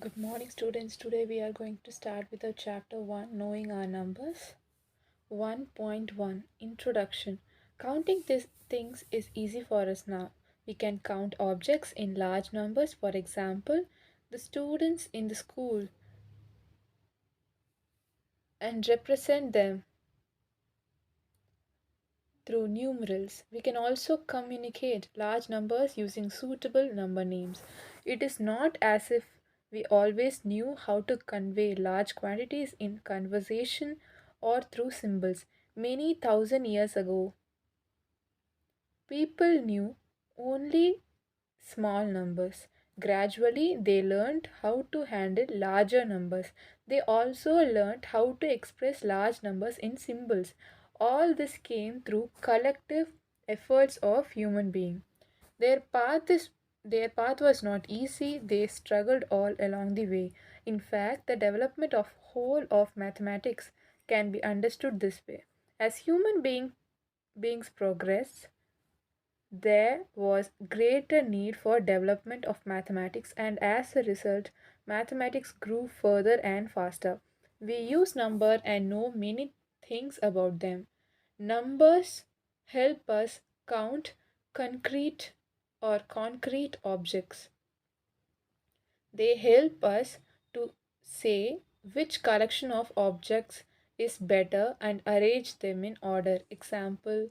Good morning, students. Today we are going to start with the chapter 1, Knowing Our Numbers. 1.1 Introduction. Counting these things is easy for us now. We can count objects in large numbers. For example, the students in the school and represent them through numerals. We can also communicate large numbers using suitable number names. It is not as if we always knew how to convey large quantities in conversation or through symbols. Many thousand years ago, people knew only small numbers. Gradually, they learned how to handle larger numbers. They also learned how to express large numbers in symbols. All this came through collective efforts of human beings. Their path is their path was not easy. They struggled all along the way. In fact, the development of whole of mathematics can be understood this way. As beings progress, there was greater need for development of mathematics, and as a result, mathematics grew further and faster. We use number and know many things about them. Numbers help us count concrete concrete objects. They help us to say which collection of objects is better and arrange them in order. Example: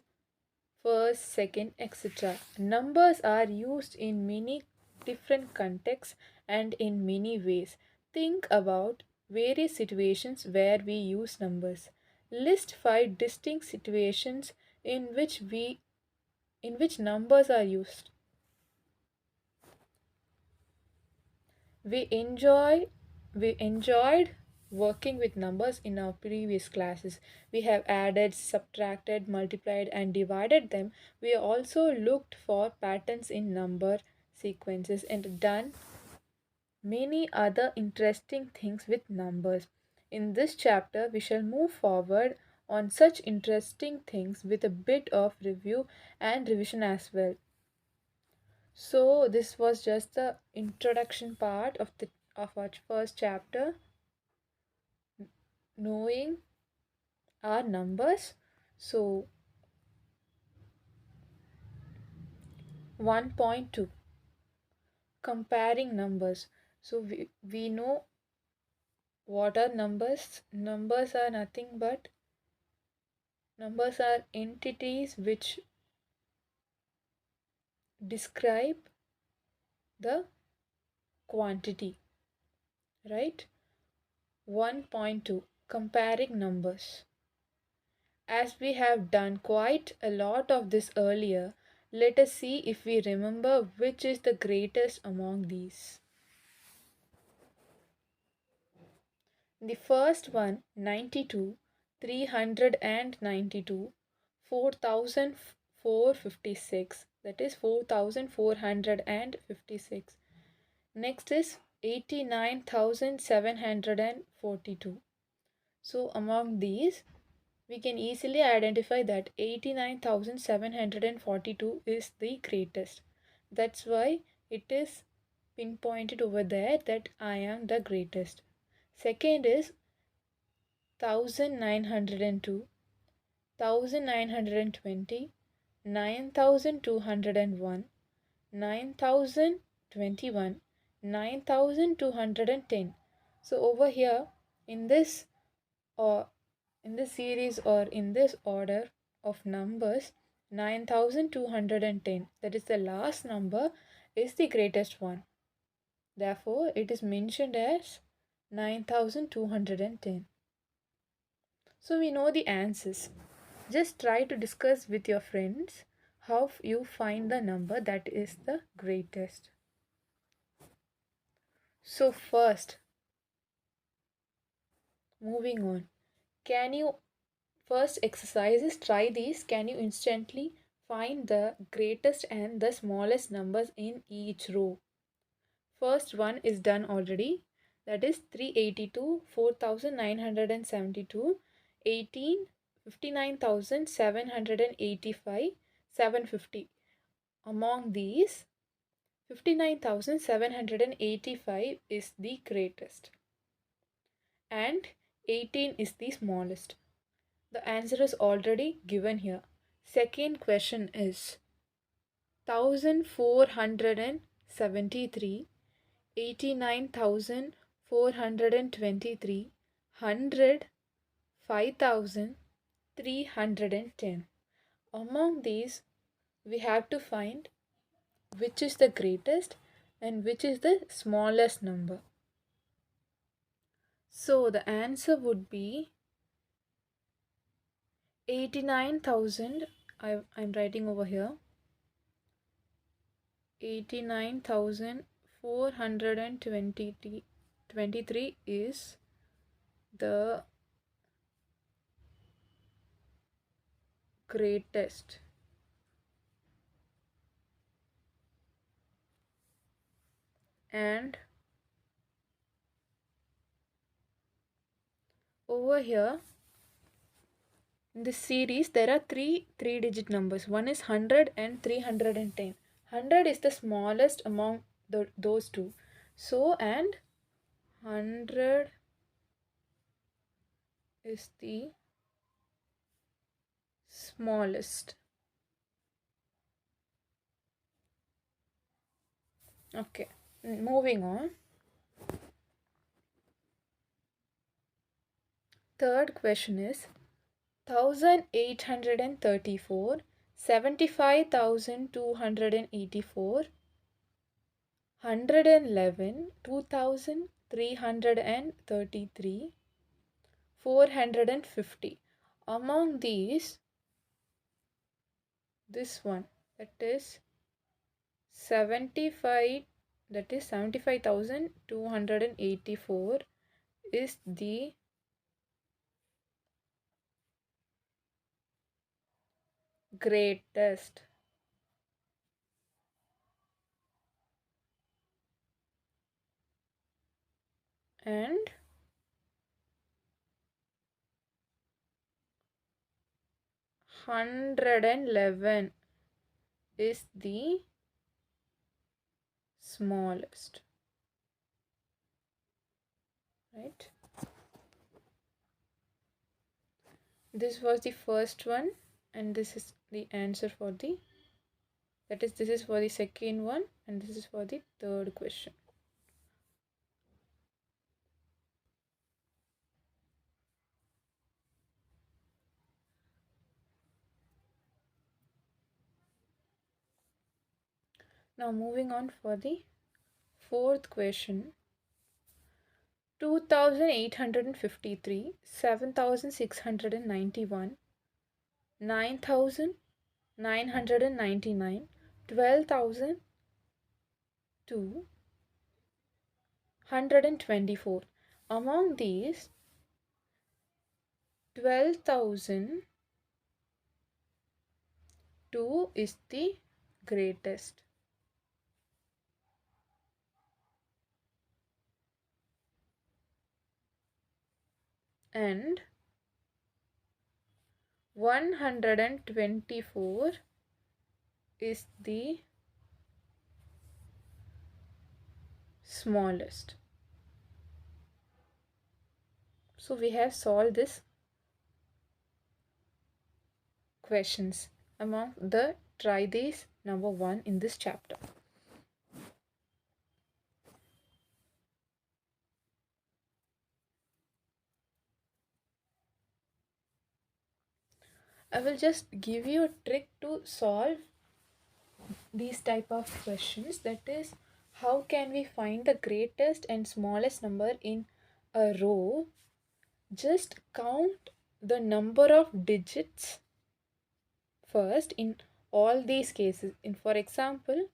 first, second, etc. Numbers are used in many different contexts and in many ways. Think about various situations where we use numbers. List 5 distinct situations in which numbers are used. We enjoy we enjoyed working with numbers in our previous classes. We have added, subtracted, multiplied and divided them. We also looked for patterns in number sequences and done many other interesting things with numbers. In this chapter, we shall move forward on such interesting things with a bit of review and revision as well. So this was just the introduction part of our first chapter, knowing our numbers. So 1.2, comparing numbers. So we know what are numbers. Numbers are entities which describe the quantity, right? 1.2, comparing numbers. As we have done quite a lot of this earlier, let us see if we remember which is the greatest among these. The first one, 92, 392, 4456, that is 4456. Next is 89,742. So among these, we can easily identify that 89,742 is the greatest. That's why it is pinpointed over there that I am the greatest. Second is 1902, 1920, 9201, 9021, 9210. So over here in this or in this series or in this order of numbers, 9210, that is the last number, is the greatest one. Therefore, it is mentioned as 9210. So we know the answers. Just try to discuss with your friends how you find the number that is the greatest. So first, moving on. Can you first exercises, try these. Can you instantly find the greatest and the smallest numbers in each row? First one is done already. That is 382, 4972, 18, 59,785, 750. Among these, 59,785 is the greatest and 18 is the smallest. The answer is already given here. Second question is 1473, 89,423, 100, 5,310. Among these, we have to find which is the greatest and which is the smallest number. So the answer would be 89,000. I'm writing over here. 89,423 is the greatest. And over here in this series there are three-digit numbers. One is 100 and 310. 100 is the smallest among those two. So, and 100 is the smallest. Okay, moving on. Third question is 1834, 75,284, 111, 2,333, 450. Among these, this one, that is 75,284 is the greatest. And 111 is the smallest. Right? This was the first one, and this is the answer for the, that is, this is for the second one, and this is for the third question. Now moving on for the fourth question. 2,853, 7,691, 9,999, 12,002, 124. Among these, 12,002 is the greatest. And 124 is the smallest. So we have solved this questions among the try these number 1 in this chapter. I will just give you a trick to solve these type of questions, that is, how can we find the greatest and smallest number in a row? Just count the number of digits first in all these cases. In, for example,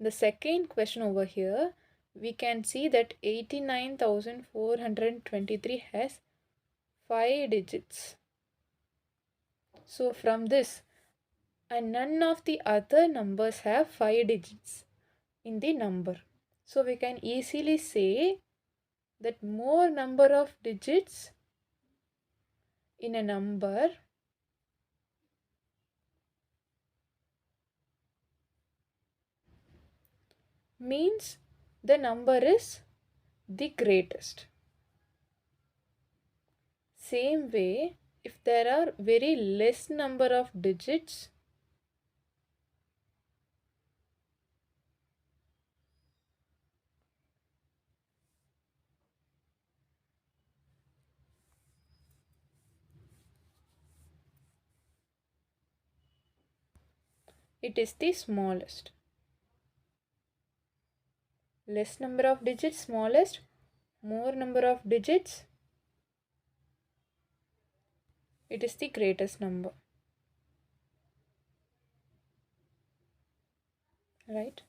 the second question over here, we can see that 89,423 has 5 digits. So from this, and none of the other numbers have 5 digits in the number. So we can easily say that more number of digits in a number means the number is the greatest. Same way, if there are very less number of digits, it is the smallest. Less number of digits, smallest. More number of digits, it is the greatest number. Right?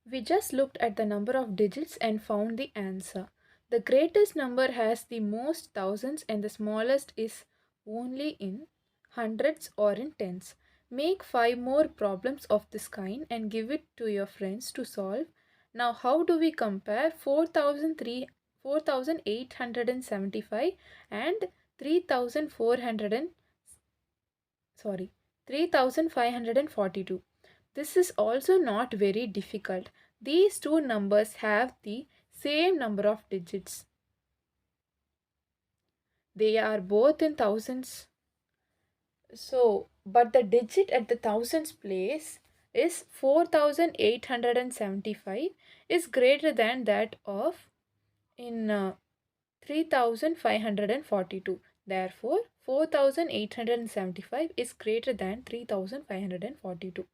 We just looked at the number of digits and found the answer. The greatest number has the most thousands and the smallest is only in hundreds or in tens. Make 5 more problems of this kind and give it to your friends to solve. Now how do we compare 4,875 and 3,400 sorry 3,542? This is also not very difficult. These two numbers have the same number of digits. They are both in thousands. So, but the digit at the thousands place is 4,875 is greater than that of in 3,542. Therefore, 4,875 is greater than 3,542.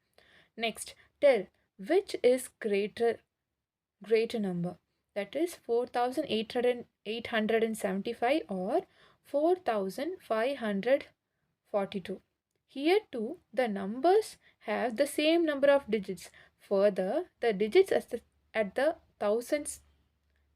Next, tell which is greater number, that is 4,875 or 4,542. Here too the numbers have the same number of digits. Further, the digits at the thousands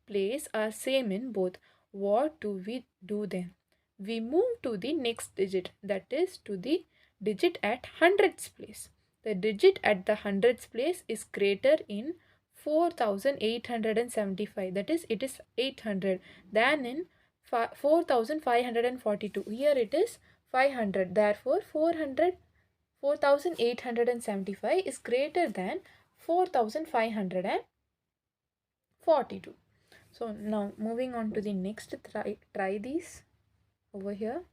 place are same in both. What do we do then? We move to the next digit, that is to the digit at hundreds place. The digit at the hundreds place is greater in 4,875, that is it is 800, than in 4,542. Here it is 500. Therefore 4,875 is greater than 4,542. So now moving on to the next, try these over here.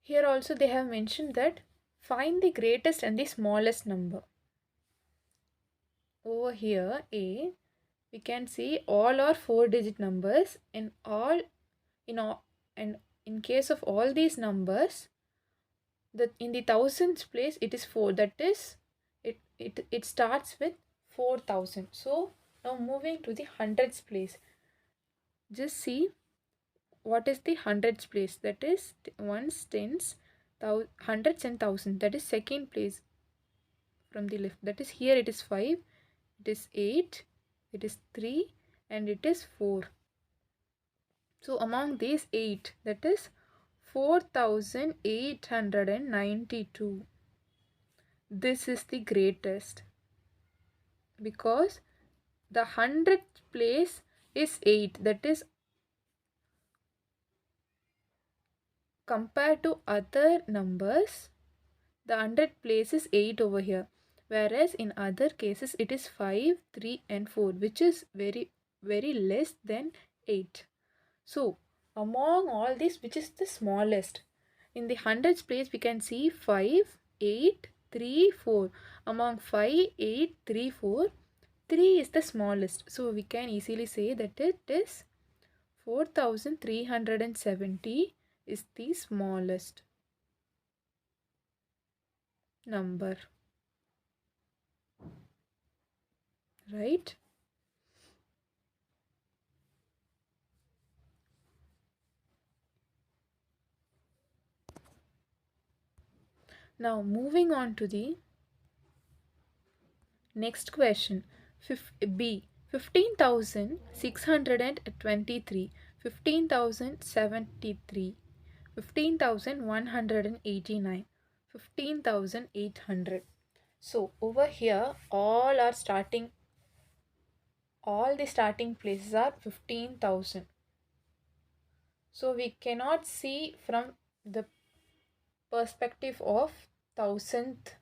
Here also they have mentioned that find the greatest and the smallest number. Over here A, we can see all are 4-digit numbers. In all and in case of all these numbers, that in the thousands place it is 4, that is it starts with 4,000. So now moving to the hundreds place, just see what is the hundreds place, that is ones, tens, hundreds and thousands, that is second place from the left, that is here it is 5, it is 8, it is 3 and it is 4. So among these 8, that is 4,892. This is the greatest because the hundredth place is 8, that is compared to other numbers the 100 place is 8 over here, whereas in other cases it is 5, 3 and 4, which is very less than 8. So among all these, which is the smallest? In the hundreds place we can see 5, 8, 3, 4. Among 5, 8, 3, 4, 3 is the smallest. So we can easily say that it is 4,370 is the smallest number, right? Now moving on to the next question. B, 15,623, 15,073, 15,189, 15,800. So over here all the starting places are 15,000. So we cannot see from the perspective of thousandth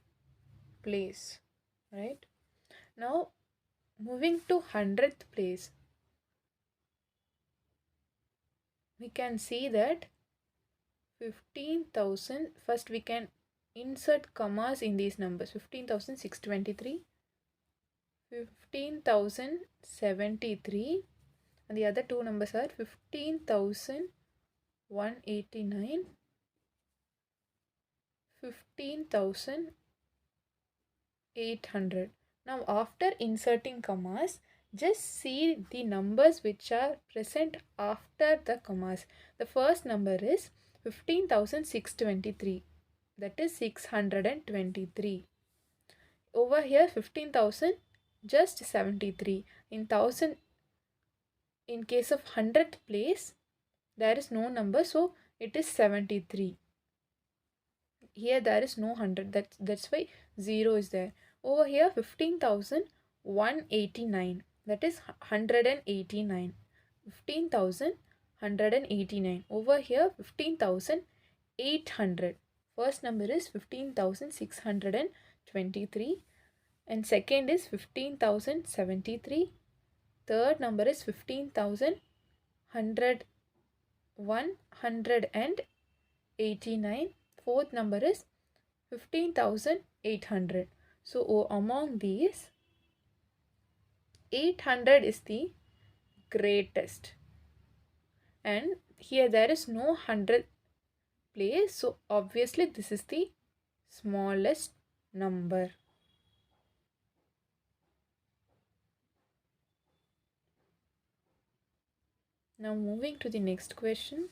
place, right? Now moving to 100th place, we can see that 15,000, first we can insert commas in these numbers. 15,623, 15,073, and the other two numbers are 15,189, 15,800. Now after inserting commas, just see the numbers which are present after the commas. The first number is 15,623, that is 623. Over here 15,000 just 73. In 1000, in case of 100th place there is no number, so it is 73. Here there is no 100, that's why 0 is there. Over here 15,189, that is 189. 15,189. Over here 15,800. First number is 15,623 and second is 15,073. Third number is 15,189. Fourth number is 15,800. So among these, 800 is the greatest, and here there is no 100 place, so obviously this is the smallest number. Now moving to the next question.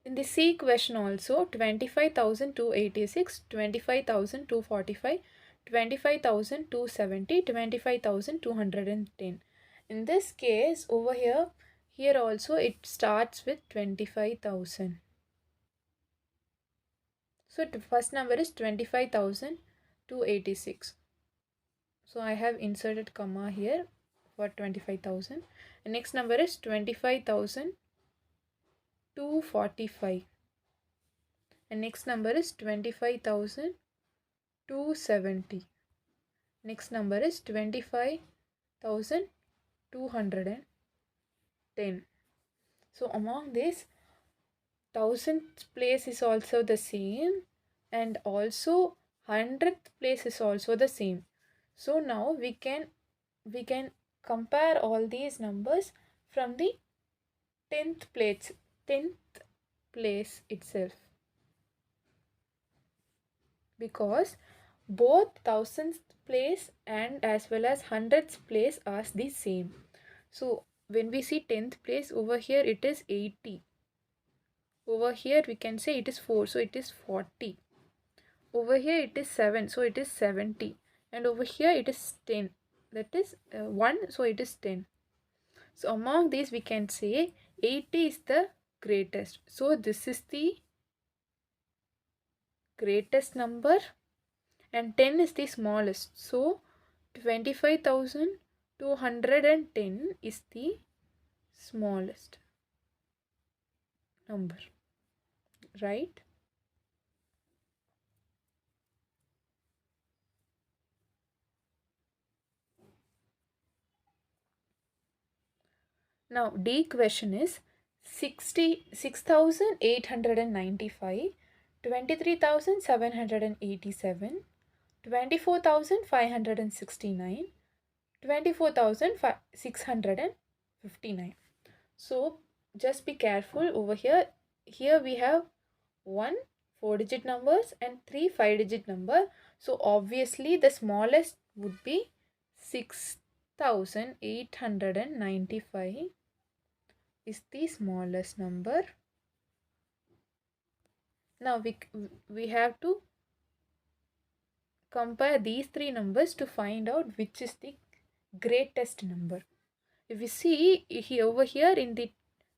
In the C question also, 25,286, 25,245, 25,270, 25,210. In this case over here also it starts with 25,000. So the first number is 25,286. So I have inserted comma here for 25,000. The next number is 25,245. And next number is 25,270. Next number is 25,210. So among this, 1000th place is also the same, and also 100th place is also the same. So now we can compare all these numbers from the 10th place itself, because both 1000th place and as well as 100th place are the same. So when we see 10th place, over here it is 80. Over here we can say it is 4, so it is 40. Over here it is 7, so it is 70. And over here it is 10, that is 1, so it is 10. So among these we can say 80 is the greatest. So this is the greatest number and 10 is the smallest. So 25,210 is the smallest number, right? Now D question is 6,895, 23,787, 24,569, 24,659. So just be careful over here. Here we have 1 4-digit numbers and 3 5-digit number. So obviously the smallest would be 6,895 is the smallest number. Now we have to compare these three numbers to find out which is the greatest number. If we see here, over here in the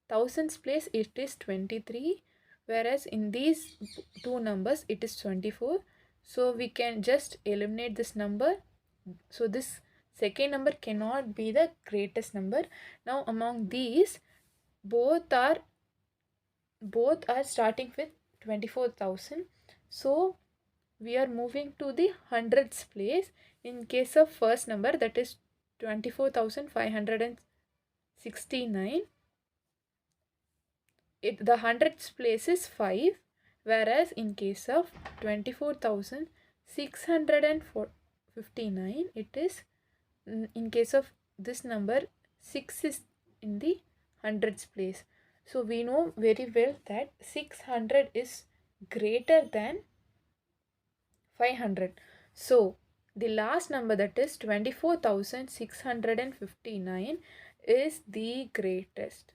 thousands place it is 23, whereas in these two numbers it is 24. So we can just eliminate this number. So this second number cannot be the greatest number. Now among these, both are starting with 24,000. So we are moving to the hundreds place. In case of first number, that is 24,569, the hundreds place is 5, whereas in case of 24,659, it is, in case of this number, 6 is in the hundreds place. So we know very well that 600 is greater than 500. So the last number, that is 24,659, is the greatest.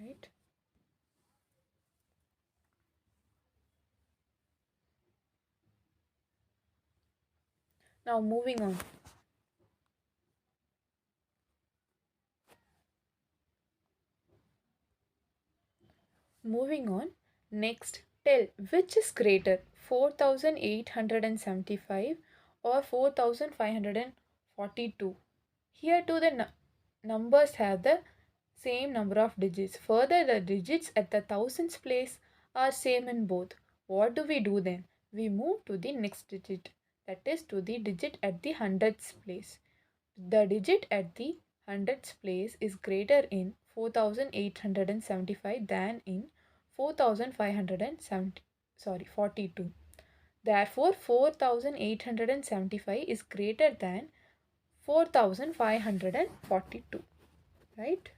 Right? Now moving on. Next, tell which is greater, 4,875 or 4,542. Here too the numbers have the same number of digits. Further, the digits at the thousands place are same in both. What do we do then? We move to the next digit, that is to the digit at the hundreds place. The digit at the hundreds place is greater in 4,875 than in 4,542. Therefore, 4,875 is greater than 4,542. Right?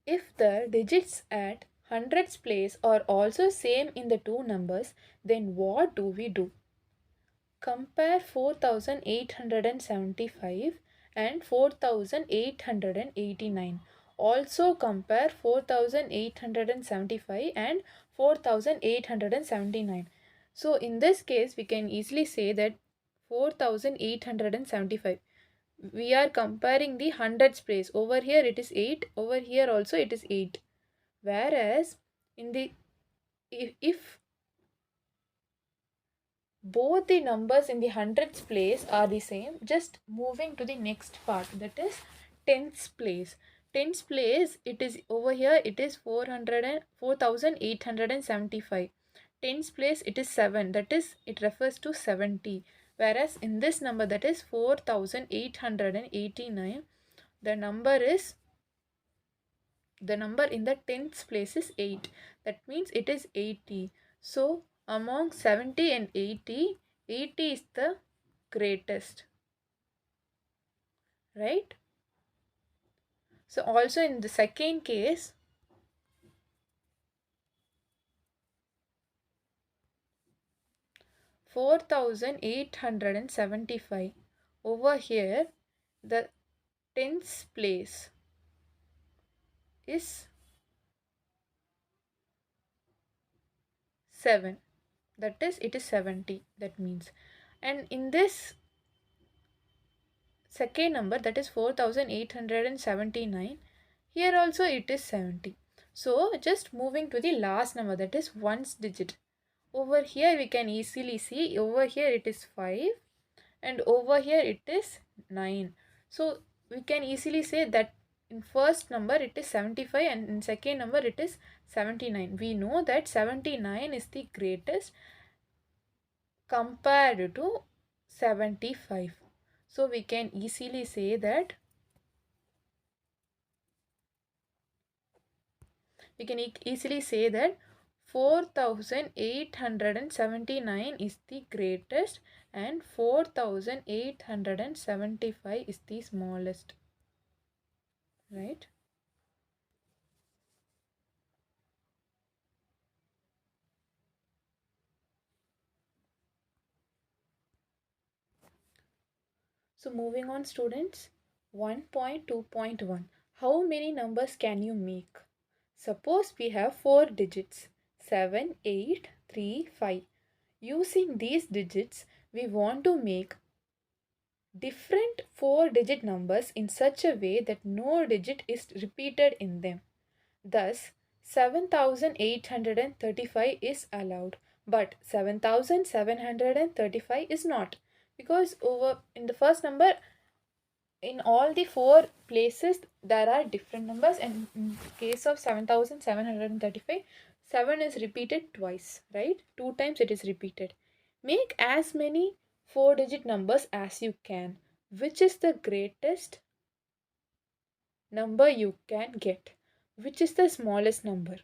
If the digits at hundreds place are also same in the two numbers, then what do we do? Compare 4,875 and 4,889. Also compare 4,875 and 4,879. So in this case, we can easily say that 4,875. We are comparing the hundreds place. Over here it is 8. Over here also it is 8. Whereas in the if both the numbers in the hundreds place are the same, just moving to the next part, that is tens place. Tens place, it is over here it is 4,875. Tens place it is 7, that is it refers to 70. Whereas in this number, that is 4,889, the number in the tens place is 8. That means it is 80. So among 70 and 80, 80 is the greatest. Right? So also in the second case, (4,875). Over here, the tens place is 7. That is, it is 70. That means. And in this second number, that is 4,879, here also it is 70. So just moving to the last number, that is ones digit. Over here we can easily see, over here it is 5 and over here it is 9. So we can easily say that in first number it is 75 and in second number it is 79. We know that 79 is the greatest compared to 75. So we can easily say that 4,879 is the greatest and 4,875 is the smallest. Right? So moving on, students, 1.2.1. How many numbers can you make? Suppose we have 4 digits, 7, 8, 3, 5. Using these digits, we want to make different 4-digit numbers in such a way that no digit is repeated in them. Thus, 7835 is allowed, but 7735 is not, because over in the first number, in all the four places there are different numbers, and in case of 7735, 7 is repeated twice, right? Two times it is repeated. Make as many 4-digit numbers as you can. Which is the greatest number you can get? Which is the smallest number?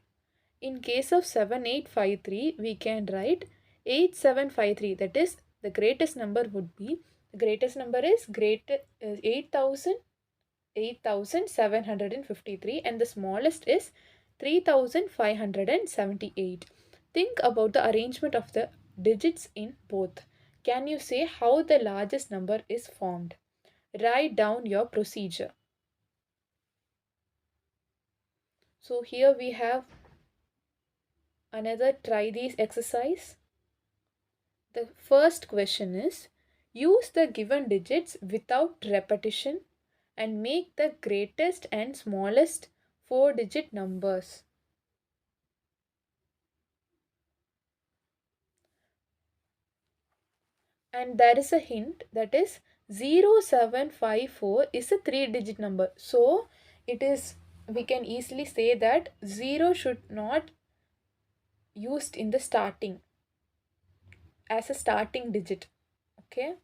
In case of 7853, we can write 8753. That is, the greatest number would be, the greatest number is 8753, and the smallest is 3578. Think about the arrangement of the digits in both. Can you say how the largest number is formed? Write down your procedure. So here we have another try these exercise. The first question is, use the given digits without repetition and make the greatest and smallest 4-digit numbers. And there is a hint, that is 0754 is a 3-digit number. So it is, we can easily say that 0 should not used in the starting as a starting digit. Okay.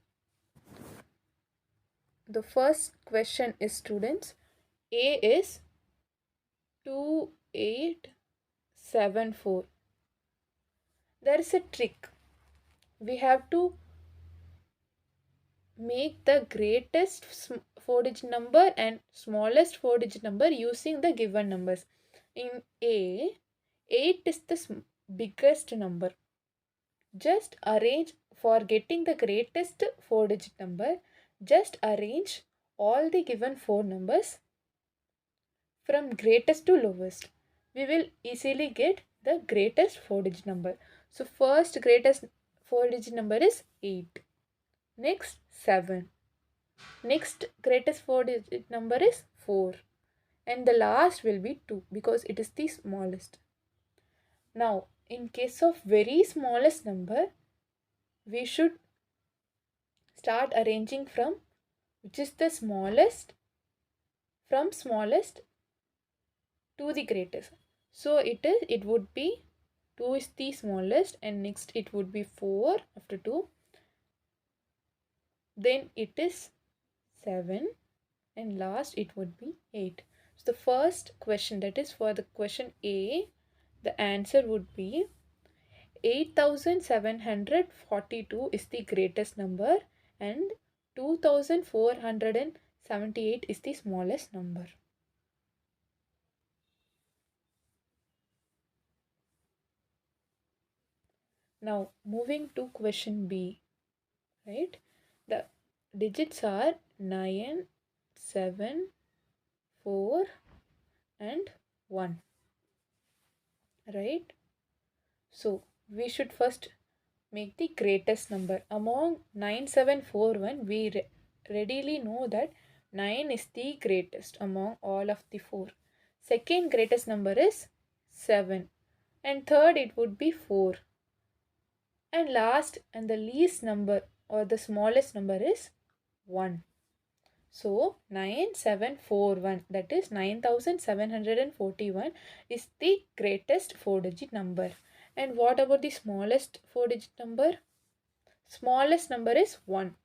The first question is, students, A is 2874. There is a trick. We have to make the greatest 4-digit number and smallest 4-digit number using the given numbers. In A, 8 is the biggest number. Just arrange, for getting the greatest 4-digit number, just arrange all the given 4 numbers from greatest to lowest. We will easily get the greatest 4-digit number. So first greatest 4-digit number is 8. Next 7. Next greatest 4-digit number is 4. And the last will be 2 because it is the smallest. Now, in case of very smallest number, we should start arranging from which is the smallest, from smallest to the greatest. So it would be 2 is the smallest, and next it would be 4 after 2. Then it is 7, and last it would be 8. So the first question, that is for the question A, the answer would be 8742 is the greatest number and 2478 is the smallest number. Now moving to question B, right? The digits are 9, 7, 4 and 1, right? So we should first make the greatest number. Among 9741, we readily know that 9 is the greatest among all of the 4. Second greatest number is 7, and third it would be 4. And last and the least number or the smallest number is 1. So 9741, that is 9741, is the greatest 4-digit number. And what about the smallest 4-digit number? Smallest number is 1.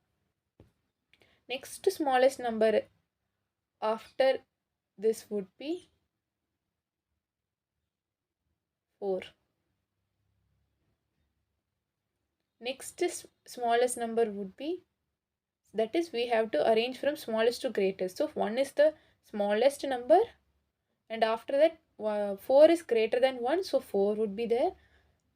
Next smallest number after this would be 4. Next smallest number would be, that is we have to arrange from smallest to greatest. So 1 is the smallest number, and after that 4 is greater than 1, so 4 would be there.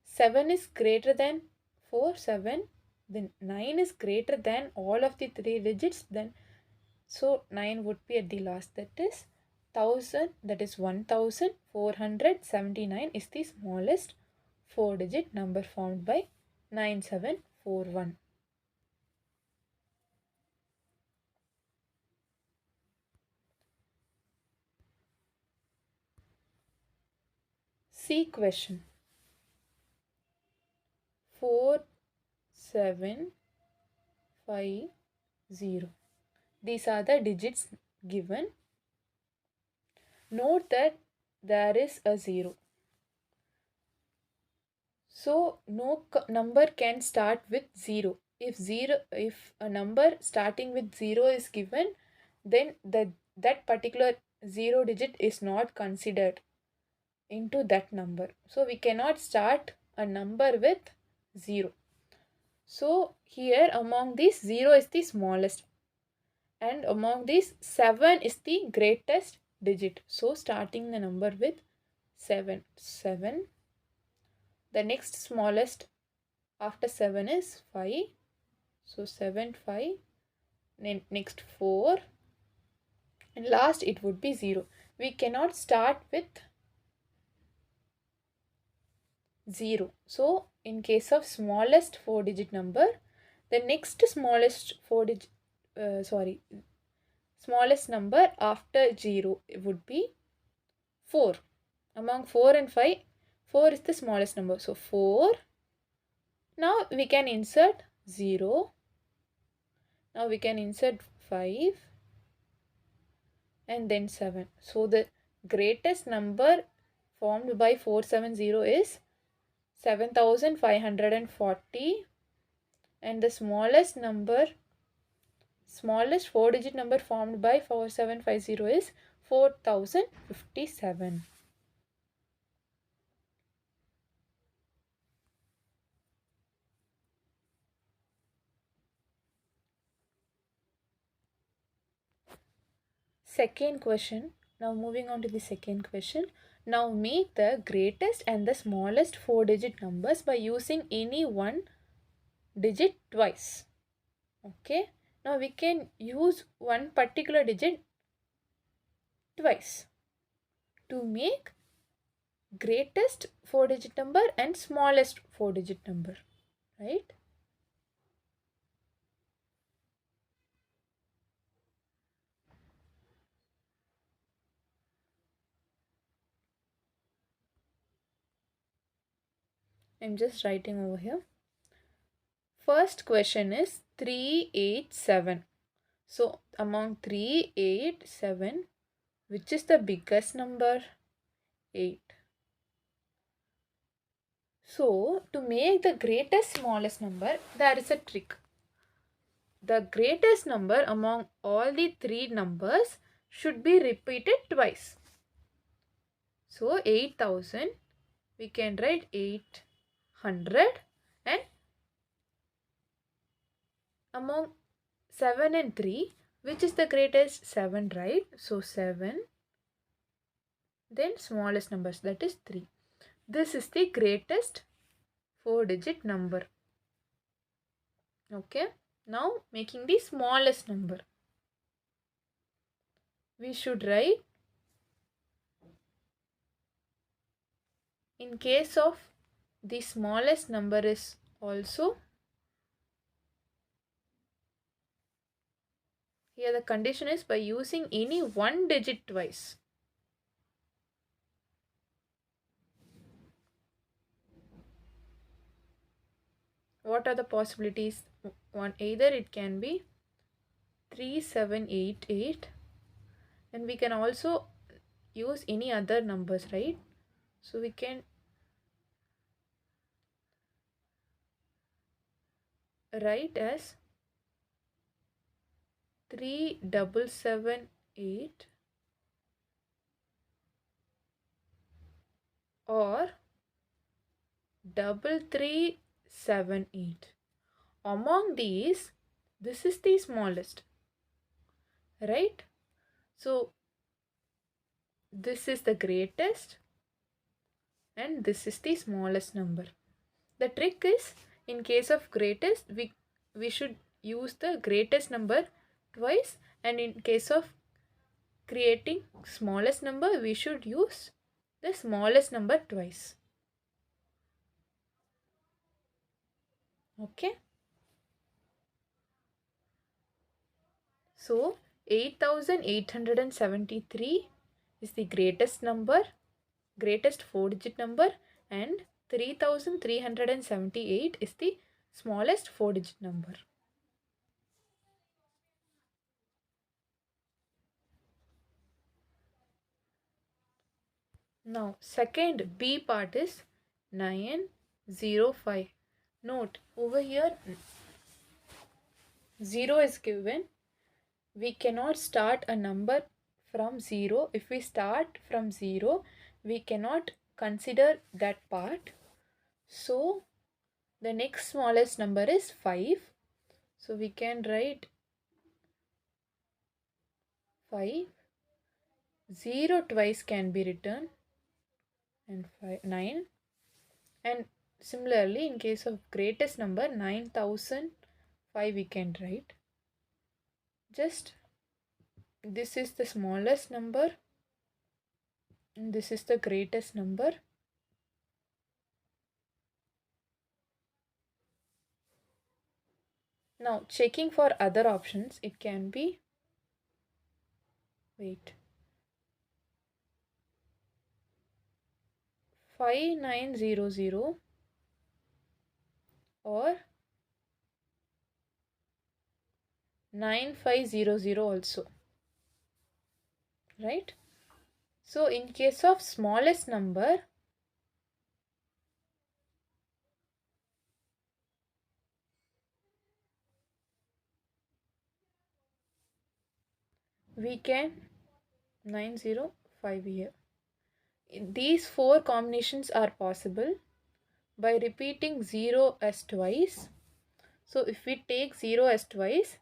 7 is greater than 4, 7. Then 9 is greater than all of the 3 digits, then so 9 would be at the last, that is 1000, that is 1479 is the smallest 4-digit number formed by 9741. C question. 4750. These are the digits given. Note that there is a 0. So no number can start with 0. If a number starting with 0 is given, then that particular 0 digit is not considered into that number. So we cannot start a number with 0. So here among these 0 is the smallest, and among these 7 is the greatest digit. So starting the number with 7. The next smallest after 7 is 5. So 7, 5. Next 4. And last it would be 0. We cannot start with 0. So in case of smallest 4-digit number, the next smallest smallest number after 0 would be 4. Among 4 and 5, 4 is the smallest number. So 4. Now we can insert 0. Now we can insert 5 and then 7. So the greatest number formed by 470 is 7540, and the smallest 4-digit number formed by 4750 is 4057. Second question. Now moving on to the second question. Now make the greatest and the smallest 4-digit numbers by using any one digit twice. Okay. Now we can use one particular digit twice to make greatest 4-digit number and smallest 4-digit number, right? I'm just writing over here. First question is 387. So among 3, 8, 7, which is the biggest number? 8. So to make the greatest smallest number, there is a trick. The greatest number among all the 3 numbers should be repeated twice. So 8000, we can write 800, and among 7 and 3, which is the greatest? 7, right? So 7, then smallest numbers, that is 3. This is the greatest 4-digit number. Okay. Now making the smallest number. We should write, in case of the smallest number is also, here the condition is by using any one digit twice. What are the possibilities? One, either it can be 3788, and we can also use any other numbers, right? So we can write as 3778 or 3378. Among these, this is the smallest, right? So this is the greatest and this is the smallest number. The trick is, in case of greatest, we should use the greatest number twice, and in case of creating smallest number, we should use the smallest number twice. Okay. So 8873 is the greatest number, greatest 4-digit number, and 3378 is the smallest 4-digit number. Now second B part is 905. Note over here 0 is given. We cannot start a number from 0. If we start from 0, we cannot consider that part. So the next smallest number is 5. So we can write 5. 0 twice can be written, and 9. And similarly, in case of greatest number 9005, we can write just this is the smallest number and this is the greatest number. Now checking for other options, it can be 5900 or 9500 also, right? So in case of smallest number, we can 905 here. These 4 combinations are possible by repeating 0 as twice. So if we take 0 as twice,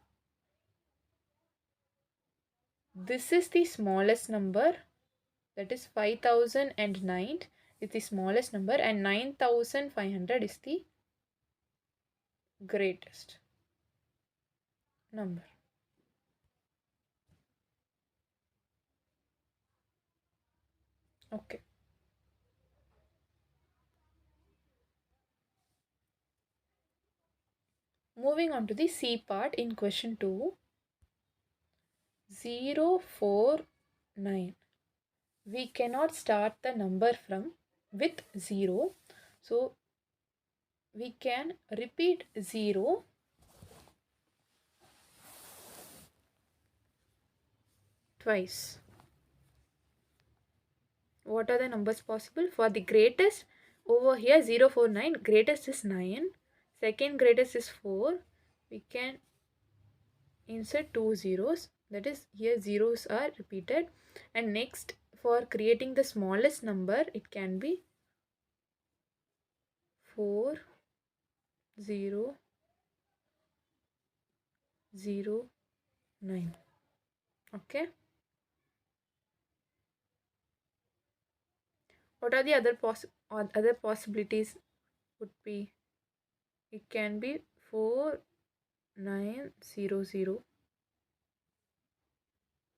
this is the smallest number, that is 5009 is the smallest number, and 9500 is the greatest number. Okay. Moving on to the C part in question 2. 049. We cannot start the number from with 0. So we can repeat 0 twice. What are the numbers possible? For the greatest, over here 049, greatest is 9, second greatest is 4. We can insert 2 zeros, that is here zeros are repeated. And next, for creating the smallest number, it can be 4 0 0 9. Okay. What are the other possibilities? Would be, it can be 4900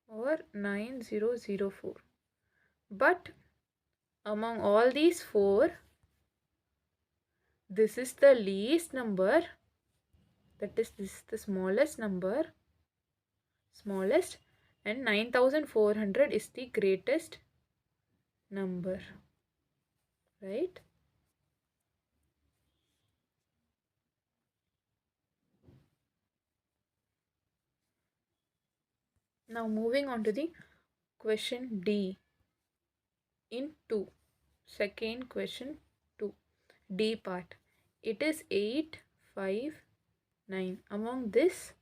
or 9004. But among all these 4, this is the least number, that is this is the smallest number, smallest, and 9400 is the greatest number, right? Now moving on to the question D in 2, second question 2, D part. It is 8 5 9. Among this,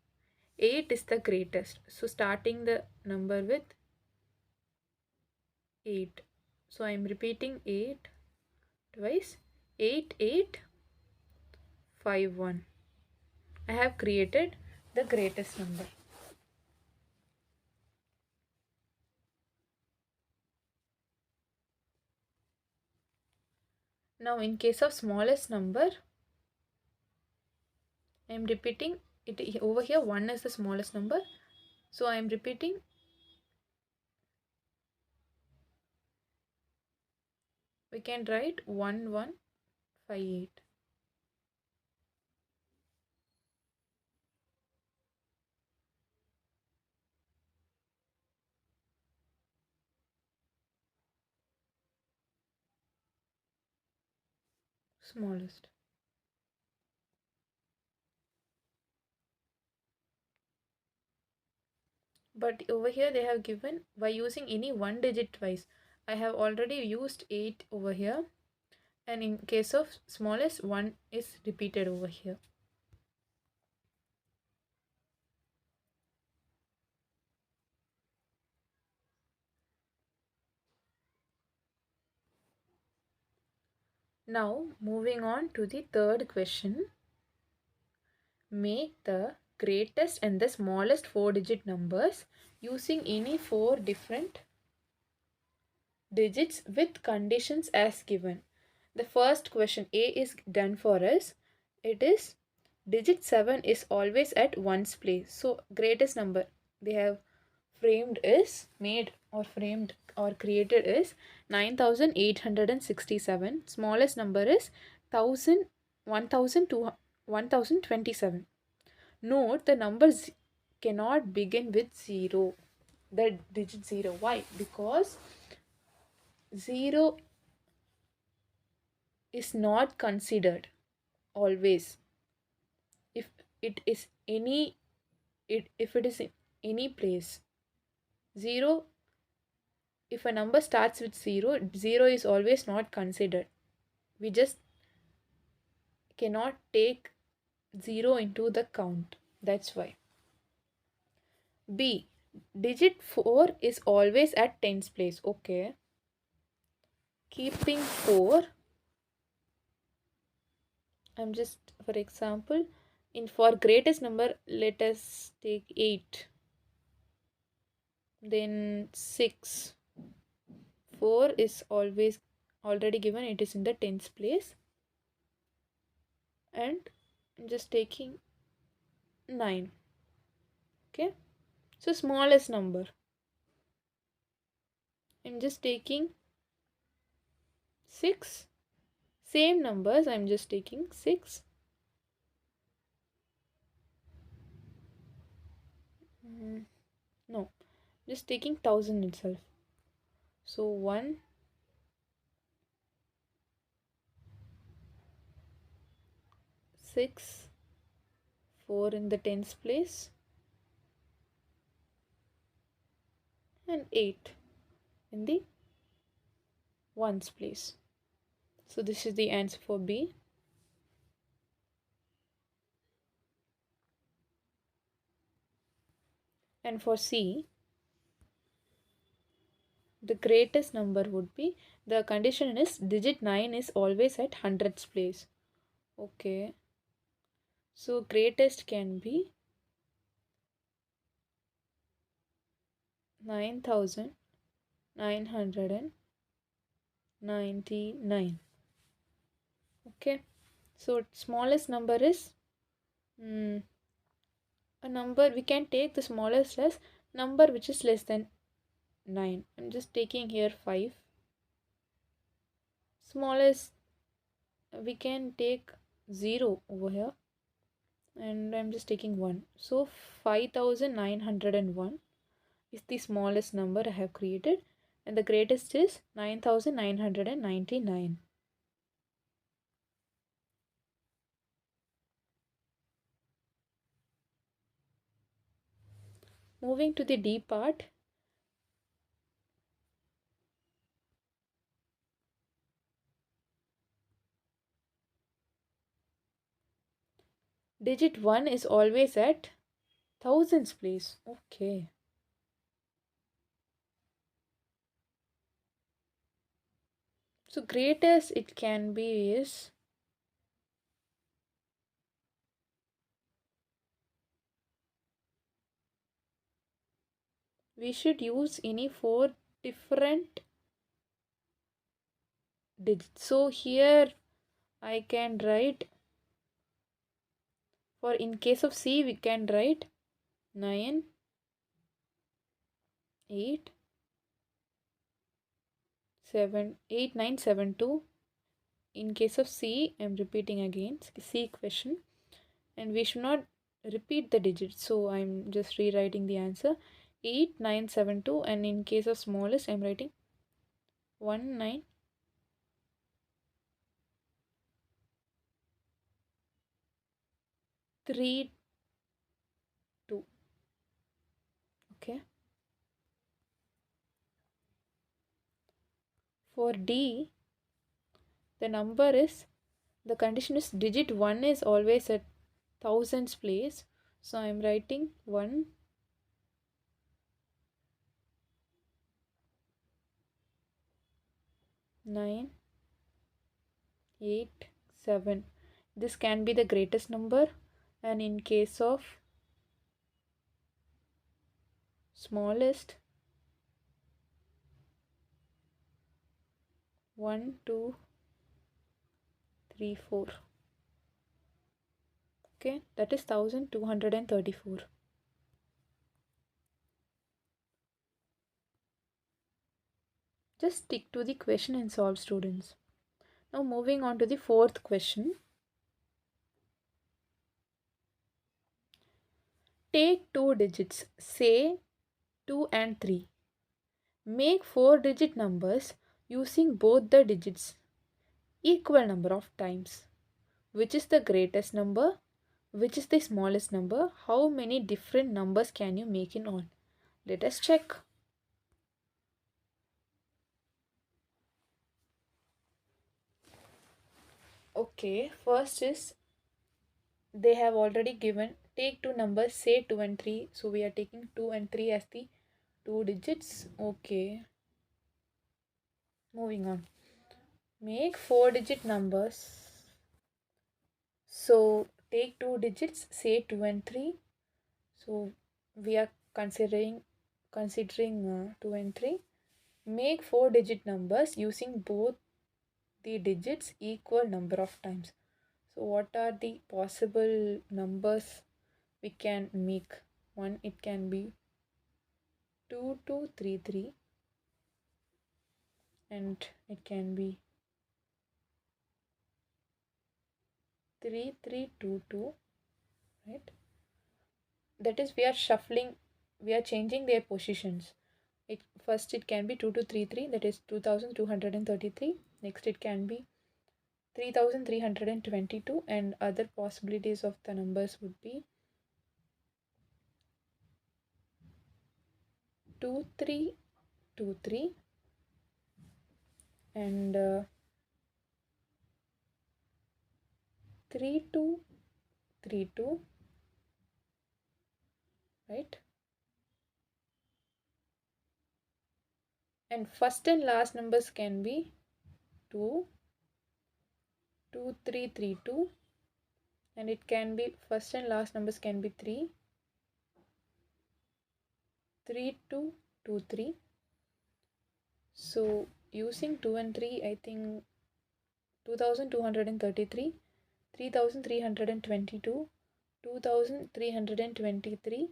8 is the greatest. So starting the number with 8. So I am repeating 8 twice. 8 8 5 1. I have created the greatest number. Now in case of smallest number, I am repeating it over here. 1 is the smallest number. So I am repeating we can write 1158. Smallest. But over here they have given by using any one digit twice. I have already used 8 over here, and in case of smallest, 1 is repeated over here. Now moving on to the third question. Make the greatest and the smallest 4-digit numbers using any 4 different digits with conditions as given. The first question A is done for us. It is digit 7 is always at ones place. So greatest number they have framed or created is 9867. Smallest number is 1000 1027. Note the numbers cannot begin with 0. The digit 0. Why? Because 0 is not considered always. If it is if it is in any place, 0, if a number starts with 0, 0 is always not considered. We just cannot take 0 into the count. That's why. B. Digit 4 is always at tens place. Okay. Keeping 4, I'm just, for example, for greatest number, let us take 8. Then 6. 4 is always already given, it is in the tens place. And I'm just taking 9. Okay. So smallest number, I'm just taking 6. Same numbers, I'm just taking 6. No, just taking 1000 itself. So 1, 6, 4 in the tens place, and 8 in the ones place. So this is the answer for B. And for C, the greatest number would be, the condition is digit 9 is always at hundreds place. Okay. So greatest can be 9999. Okay. So smallest number is a number, we can take the smallest as number which is less than 9. I'm just taking here 5. Smallest, we can take 0 over here, and I'm just taking 1. So 5901 is the smallest number I have created, and the greatest is 9999. Moving to the D part. Digit 1 is always at thousands place. Okay. So greatest it can be is we should use any 4 different digits. So here I can write, for in case of C we can write 9, 8, 7, 8, 9, 7, 2. In case of C, I'm repeating again, C question, and we should not repeat the digits, so I'm just rewriting the answer 8972, and in case of smallest I'm writing 19. 3 2. Okay. For D, the condition is digit 1 is always at thousands place. So I am writing 1, 9, 8, 7. This can be the greatest number, and in case of smallest, 1, 2, 3, 4. Okay, that is 1234. Just stick to the question and solve, students. Now moving on to the fourth question. Take two digits, say 2 and 3. Make 4-digit numbers using both the digits equal number of times. Which is the greatest number? Which is the smallest number? How many different numbers can you make in all? Let us check. Okay, first is they have already given take two numbers, say 2 and 3. So we are taking 2 and 3 as the two digits. Okay, moving on. Make 4-digit numbers. So take two digits, say 2 and 3. So we are considering 2 and 3. Make 4-digit numbers using both the digits equal number of times. So what are the possible numbers we can make? One, it can be 2233, and it can be 3322, right? That is, we are shuffling, we are changing their positions. First it can be 2233, that is 2233. Next it can be 3322, and other possibilities of the numbers would be 2323 and 3232, right? And first and last numbers can be 2, 2332, and it can be first and last numbers can be 3, 3223. So using 2 and 3, I think 2233, 3322, 2323,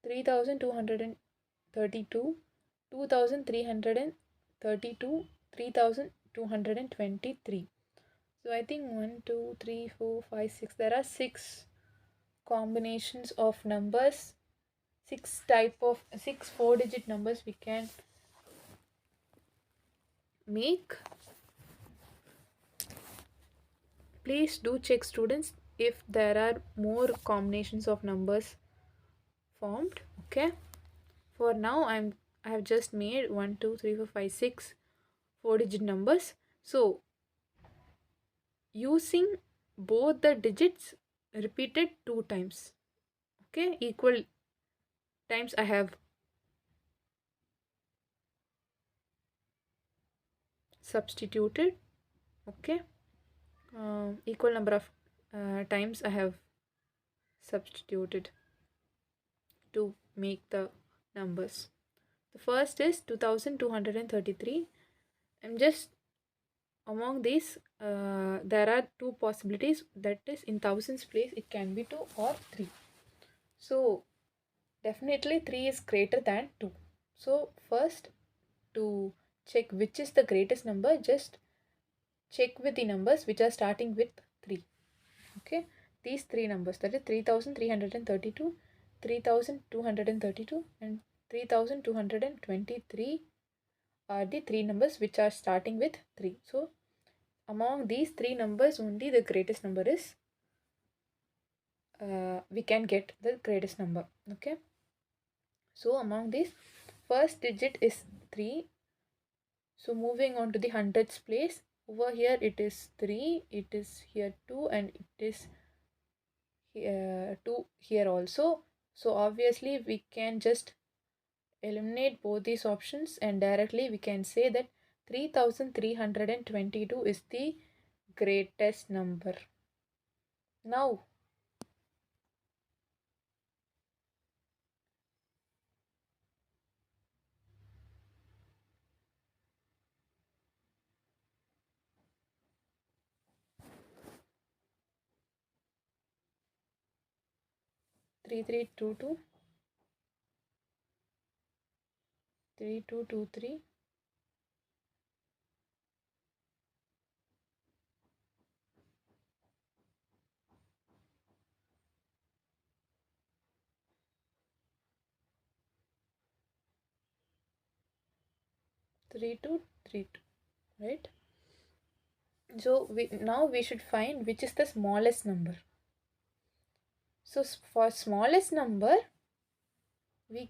3232, 2332, 3223. So I think 1, 2, 3, 4, 5, 6. There are 6 combinations of numbers, 6 4-digit numbers we can make. Please do check, students, if there are more combinations of numbers formed. Okay, for now I have just made 1, 2, 3, 4, 5, 6 4-digit numbers. So using both the digits repeated 2 times, okay, equal times I have substituted. Okay, equal number of times I have substituted to make the numbers. The first is 2233. I'm just among these, there are 2 possibilities, that is in thousands place it can be 2 or 3. So definitely 3 is greater than 2. So first, to check which is the greatest number, just check with the numbers which are starting with 3. Okay, these 3 numbers, that is 3332, 3232 and 3223 are the 3 numbers which are starting with 3. So among these 3 numbers only the greatest number is we can get the greatest number. Okay, so among these, first digit is 3. So moving on to the hundreds place, over here it is 3, it is here 2, and it is 2 here also. So obviously we can just eliminate both these options, and directly we can say that 3322 is the greatest number. Now 3322, 3223, 3232, right? So now we should find which is the smallest number. So for smallest number, we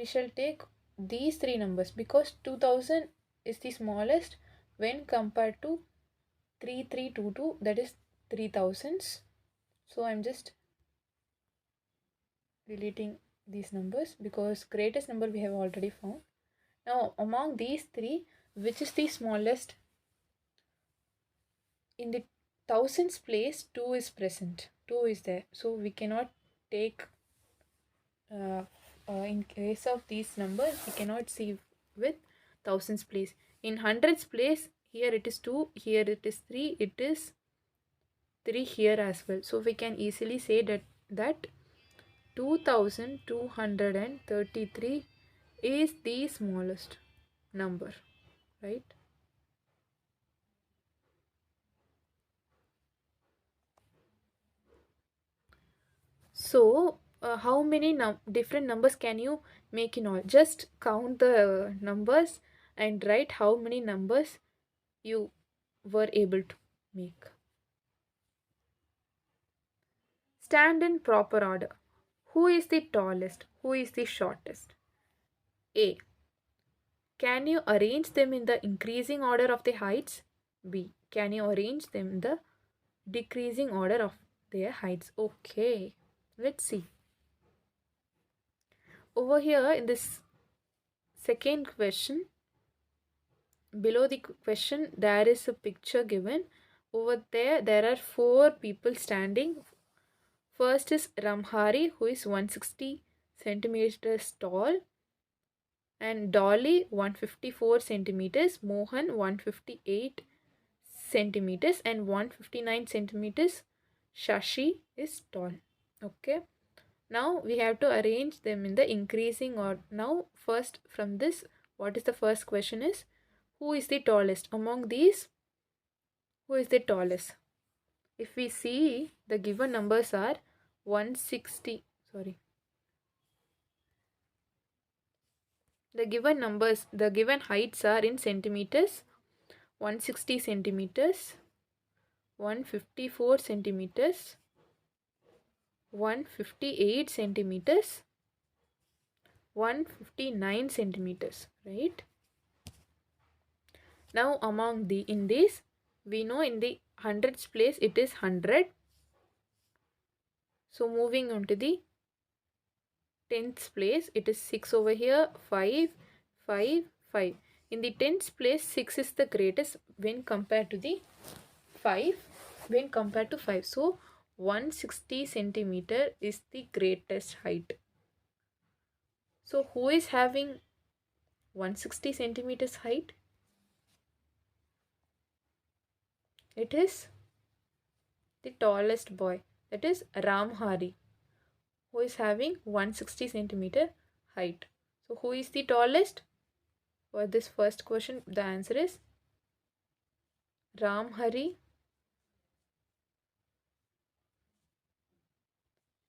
shall take these three numbers, because 2000 is the smallest when compared to 3322, that is 3000s. So I'm just deleting these numbers because greatest number we have already found. Now among these three, which is the smallest? In the thousands place, 2 is present. 2 is there. So we cannot take, in case of these numbers, we cannot see with thousands place. In hundreds place, here it is 2, here it is 3, it is 3 here as well. So we can easily say that 2233 is the smallest number, right? So how many different numbers can you make in all? Just count the numbers and write how many numbers you were able to make. Stand in proper order. Who is the tallest? Who is the shortest? A. Can you arrange them in the increasing order of the heights? B. Can you arrange them in the decreasing order of their heights? Okay, let's see. Over here in this second question, below the question, there is a picture given. Over there are 4 people standing. First is Ramhari, who is 160 centimeters tall, and Dolly 154 centimeters, Mohan 158 centimeters, and 159 centimeters. Shashi is tall. Okay. Now we have to arrange them in the increasing order. Now first from this, what is the first question is, who is the tallest? Among these, who is the tallest? If we see, the given numbers are 160, sorry. The given heights are in centimeters: 160 centimeters, 154 centimeters, 158 centimeters, 159 centimeters, right? Now among in this, we know in the hundreds place it is 100. So moving on to the tens place, it is 6 over here, 5, 5, 5. In the tens place, 6 is the greatest when compared to the 5, So 160 centimeter is the greatest height. So who is having 160 centimeters height? It is the tallest boy, that is Ramhari, who is having 160 centimeter height. So who is the tallest? For this first question, the answer is Ramhari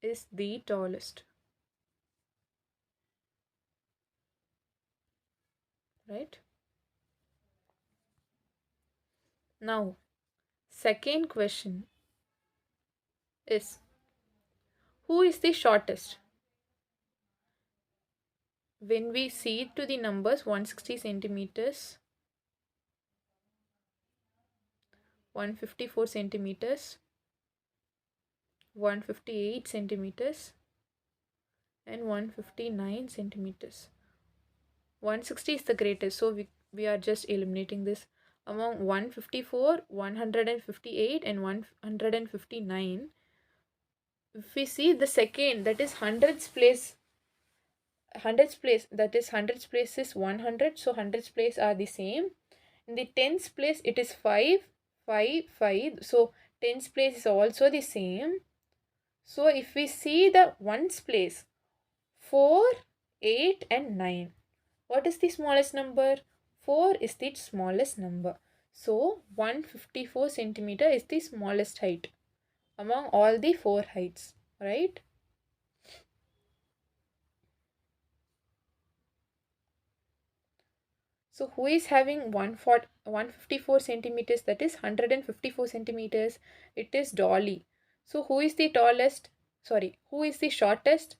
is the tallest, right? Now, second question. is, who is the shortest? When we see to the numbers 160 centimeters, 154 centimeters, 158 centimeters, and 159 centimeters. 160 is the greatest, so we are just eliminating this. Among 154, 158, and 159, if we see the second, that is hundreds place, that is hundreds place is 100, so hundreds place are the same. In the tens place it is 5, 5, 5, so tens place is also the same. So if we see the ones place, 4, 8, and 9, what is the smallest number? 4 is the smallest number. So 154 centimeter is the smallest height among all the 4 heights, right? So who is having 154 centimeters, that is 154 centimeters? It is Dolly. So who is the tallest? Sorry, who is the shortest?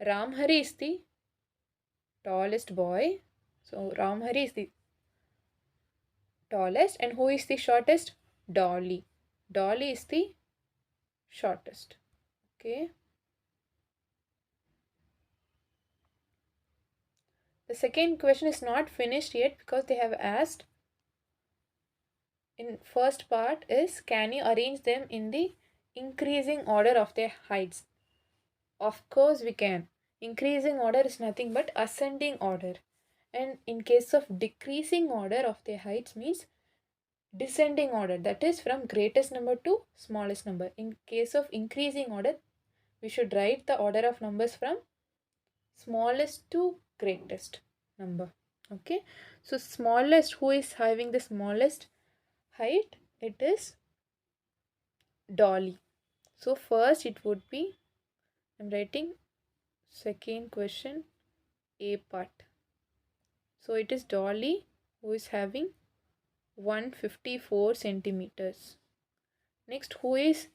Ramhari is the tallest boy. So Ramhari is the tallest, and who is the shortest? Dolly. Dolly is the shortest. Okay. The second question is not finished yet because they have asked in first part is, can you arrange them in the increasing order of their heights? Of course we can. Increasing order is nothing but ascending order. And in case of decreasing order of their heights means descending order, that is from greatest number to smallest number. In case of increasing order, we should write the order of numbers from smallest to greatest number. Okay, so smallest, who is having the smallest height? It is Dolly. So first it would be, I'm writing second question A part. So it is Dolly who is having 154 centimeters. Next, who is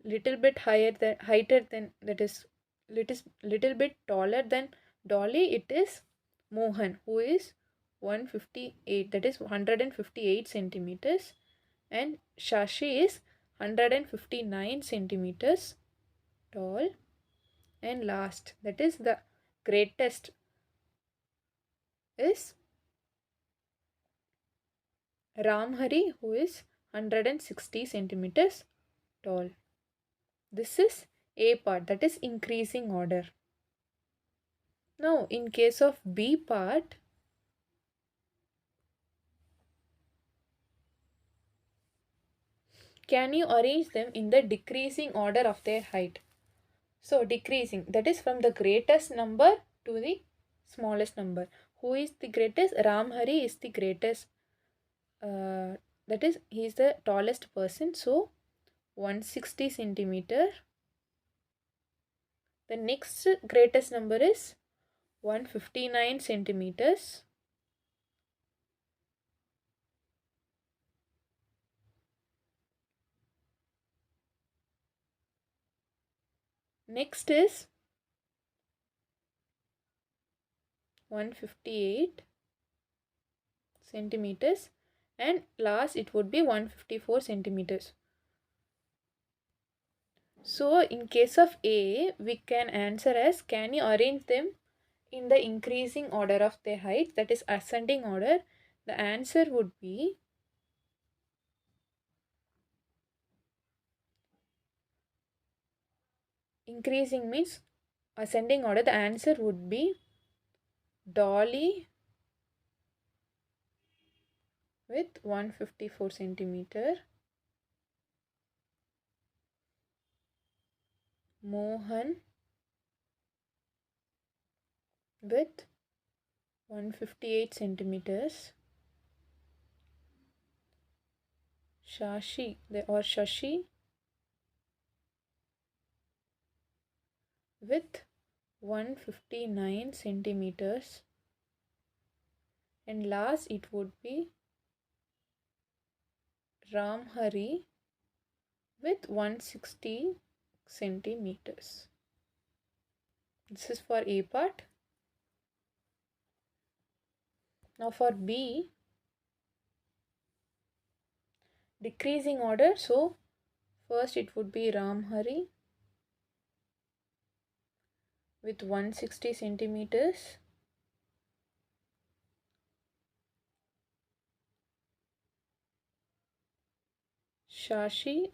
little bit heighter than, that is little bit taller than Dolly? It is Mohan, who is 158, that is 158 centimeters, and Shashi is 159 centimeters tall, and last, that is the greatest, is Ramhari, who is 160 centimeters tall. This is A part, that is increasing order. Now in case of B part, can you arrange them in the decreasing order of their height? So decreasing, that is from the greatest number to the smallest number. Who is the greatest? Ramhari is the greatest. That is, he is the tallest person. So 160 centimeter. The next greatest number is 159 centimeters. Next is 158 centimeters, and last it would be 154 centimeters. So in case of A, we can answer as, can you arrange them in the increasing order of their height, that is ascending order? The answer would be increasing means ascending order. The answer would be Dolly with 154 centimeter, Mohan with 158 centimeters, Shashi with 159 centimeters, and last it would be Ramhari with 160 centimeters. This is for A part. Now for B, decreasing order. So first it would be Ramhari with 160 centimeters. Shashi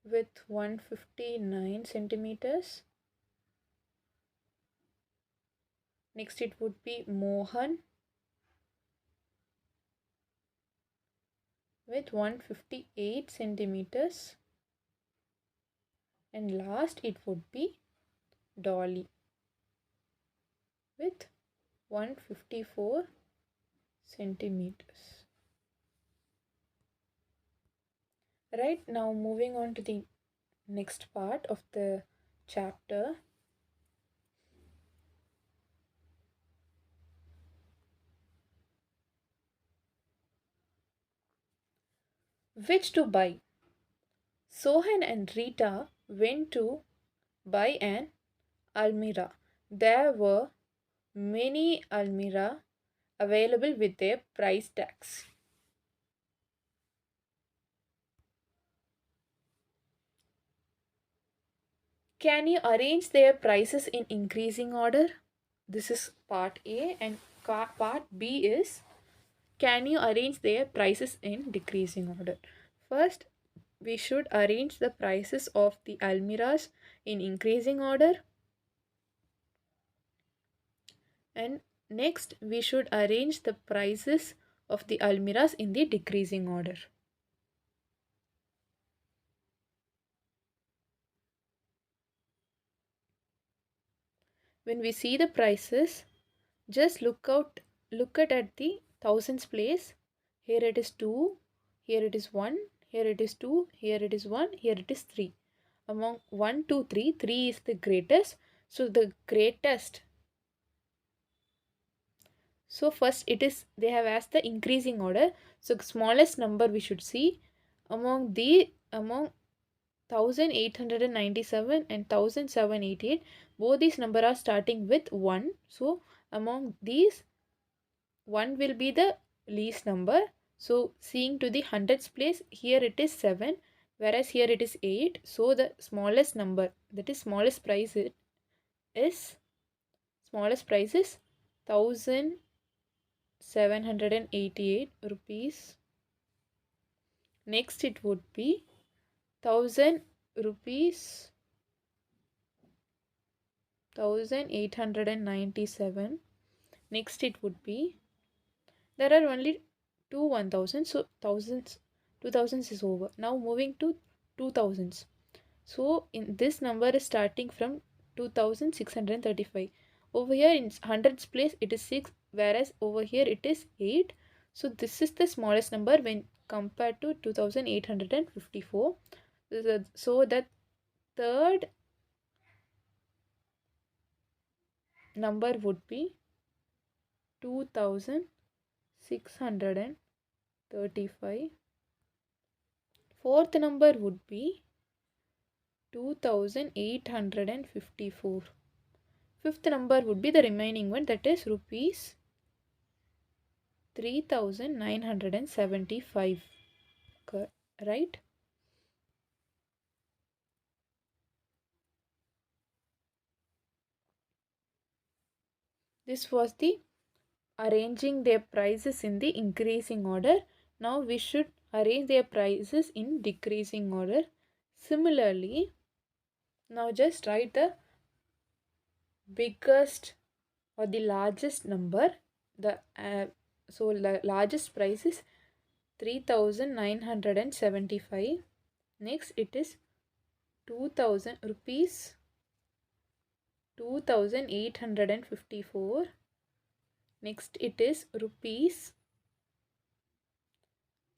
with 159 centimeters. Next it would be Mohan with 158 centimeters. And last it would be Dolly with 154 centimeters. Right, now moving on to the next part of the chapter. Which to buy? Sohan and Rita went to buy an almirah. There were many almirah available with their price tags. Can you arrange their prices in increasing order? This is part A, and part B is, can you arrange their prices in decreasing order? First, we should arrange the prices of the almirahs in increasing order, and next we should arrange the prices of the almirahs in the decreasing order. When we see the prices, just look at the thousands place. Here it is 2, here it is 1, here it is 2, here it is 1, here it is 3. Among 1, 2, 3, 3 is the greatest. So the greatest. So first it is, they have asked the increasing order. So the smallest number we should see among 1897 and 1788. Both these numbers are starting with 1. So among these, 1 will be the least number. So seeing to the hundreds place, here it is 7, whereas here it is 8. So the smallest number, that is smallest price is 1788 rupees. Next it would be 1000 rupees, 1897. Next it would be, there are only two 1000, so thousands, 2000s is over. Now moving to 2000s. So in this number is starting from 2635. Over here in hundreds place it is 6, whereas over here it is 8. So this is the smallest number when compared to 2854. So the third number would be 2635. Fourth number would be 2854. Fifth number would be the remaining one, that is rupees 3975. Right? This was the arranging their prices in the increasing order. Now we should arrange their prices in decreasing order. Similarly, now just write the biggest or the largest number. The largest price is 3975. Next it is 2000 rupees, 2854. Next it is rupees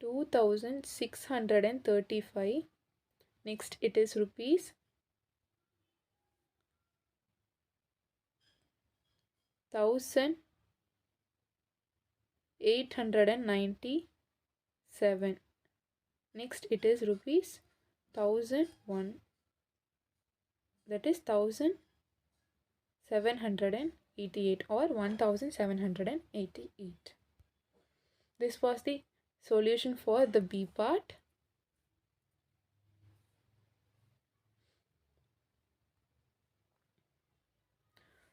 2635. Next it is rupees 1897. 7. Next it is rupees 1001, that is 1788 or 1788. This was the solution for the B part.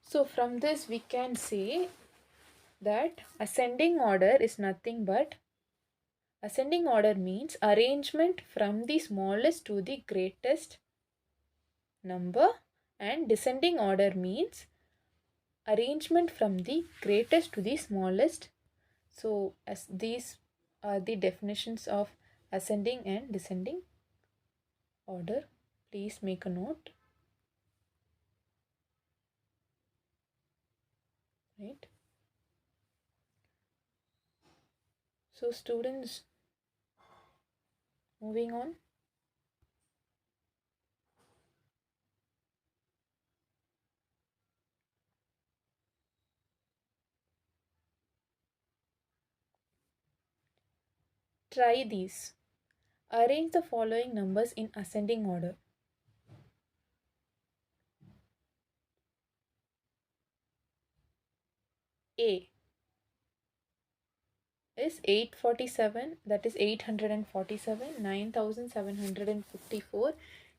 So from this we can say that ascending order is nothing but ascending order means arrangement from the smallest to the greatest number, and descending order means arrangement from the greatest to the smallest. So as these are the definitions of ascending and descending order, please make a note. Right. So students, moving on. Try these. Arrange the following numbers in ascending order. A is 847, that is 847, 9754,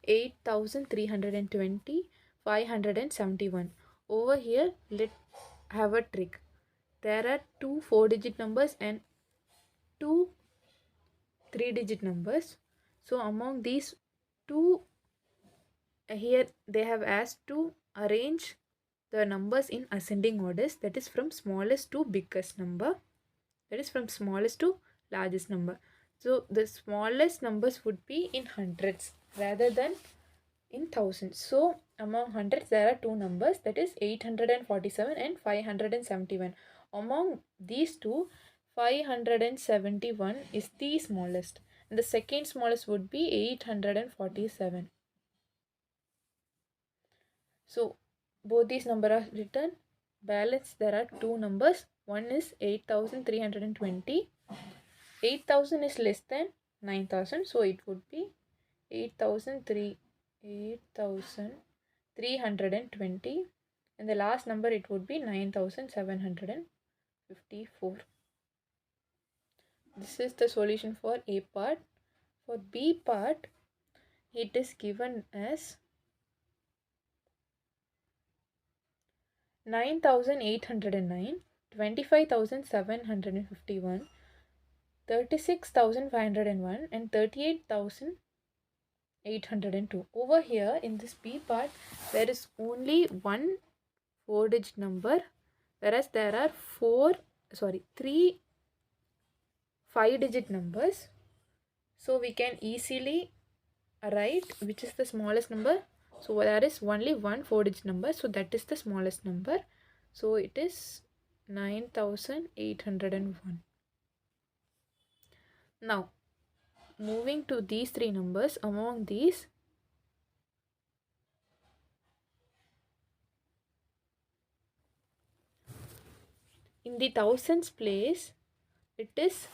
8320, 571. Over here, let's have a trick. There are two 4-digit numbers and two 3-digit numbers. So among these two, here they have asked to arrange the numbers in ascending orders, that is from smallest to biggest number, that is from smallest to largest number. So the smallest numbers would be in hundreds rather than in thousands. So among hundreds there are two numbers, that is 847 and 571. Among these two, 571 is the smallest and the second smallest would be 847. So both these numbers are written. Balance, there are two numbers. One is 8320. 8000 is less than 9000. So it would be 8320. And the last number it would be 9754. This is the solution for A part. For B part, it is given as 9809, 25,751, 36,501 and 38,802. Over here in this B part, there is only one 4-digit number, whereas there are three 5-digit numbers. So we can easily write which is the smallest number. So there is only one 4-digit number, so that is the smallest number. So it is 9801. Now moving to these three numbers, among these in the thousands place, it is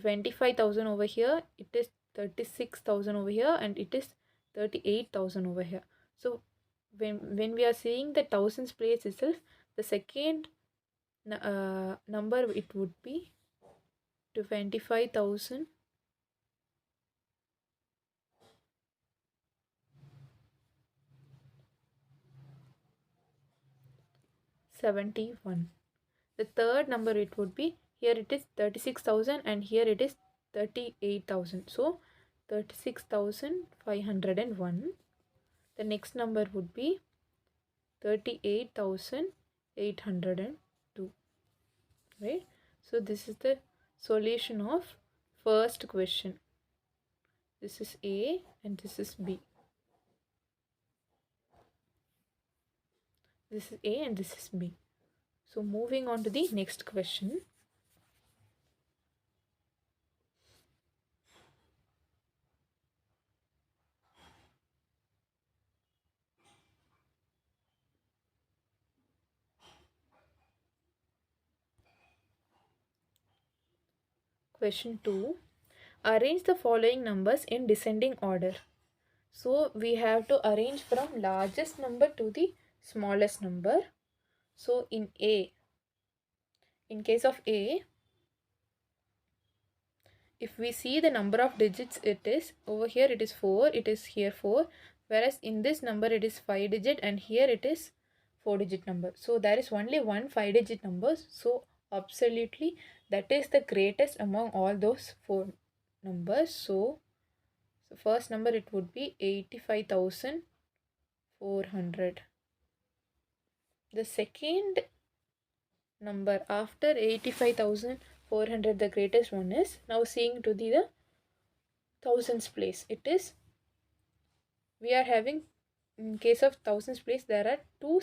25,000 over here, it is 36,000 over here, and it is 38,000 over here. So when we are seeing the thousands place itself, the second number it would be 25,000 71. The third number it would be, here it is 36,000 and here it is 38,000. So 36,501. The next number would be 38,802. Right? So this is the solution of first question. This is A and this is B. This is A and this is B. So moving on to the next question. Question 2. Arrange the following numbers in descending order. So we have to arrange from largest number to the smallest number. So in case of A, if we see the number of digits, it is over here it is 4, it is here 4, whereas in this number it is 5 digit and here it is 4 digit number. So there is only one 5 digit number. So absolutely that is the greatest among all those 4 numbers. So first number it would be 85,400. The second number after 85,400, the greatest one is, now seeing to the thousands place, it is, we are having, in case of thousands place there are two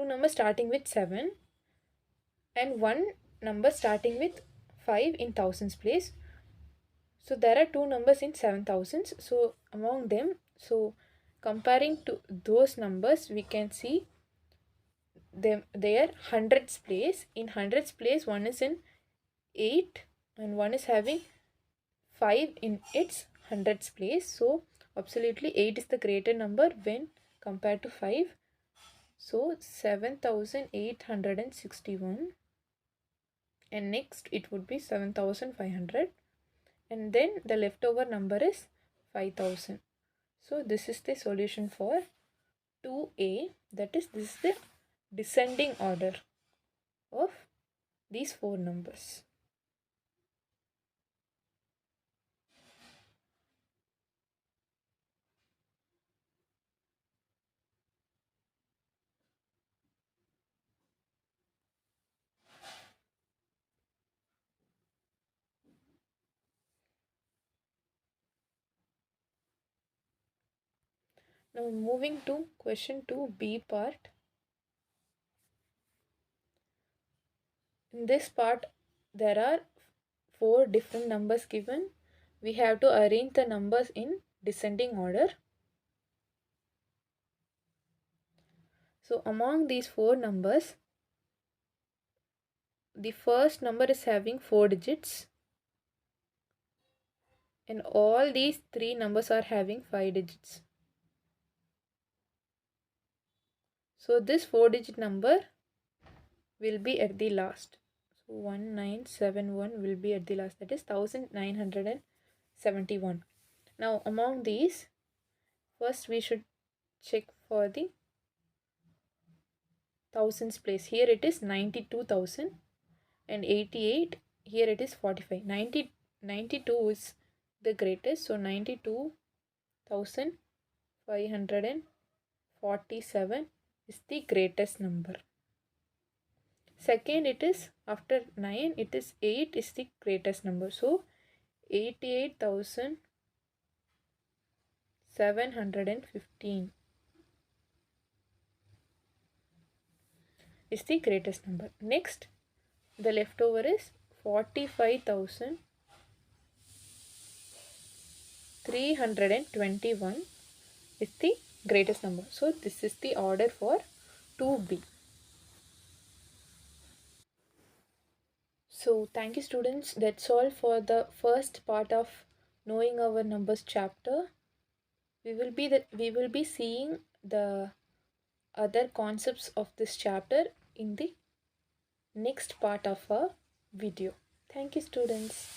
numbers starting with 7 and one number starting with 5 in thousands place. So there are two numbers in 7,000s. So among them, so comparing to those numbers, we can see them, they are hundreds place. In hundreds place, one is in 8 and one is having 5 in its hundreds place. So absolutely 8 is the greater number when compared to 5. So 7,861, and next it would be 7,500, and then the leftover number is 5,000. So this is the solution for 2A, that is, this is the descending order of these 4 numbers. Now moving to question 2B part. In this part there are 4 different numbers given. We have to arrange the numbers in descending order. So among these 4 numbers, the first number is having 4 digits and all these 3 numbers are having 5 digits. So this 4 digit number will be at the last. So 1971 will be at the last, that is 1971. Now among these, first we should check for the thousands place. Here it is 92,000 and 88, here it is 45. 92 is the greatest, so 92,547 is the greatest number. Second, it is after 9, it is 8 is the greatest number. So 88,715 is the greatest number. Next, the leftover is 45,321 is the greatest number. So this is the order for 2B. So thank you students, that's all for the first part of knowing our numbers chapter. We will be seeing the other concepts of this chapter in the next part of our video. Thank you students.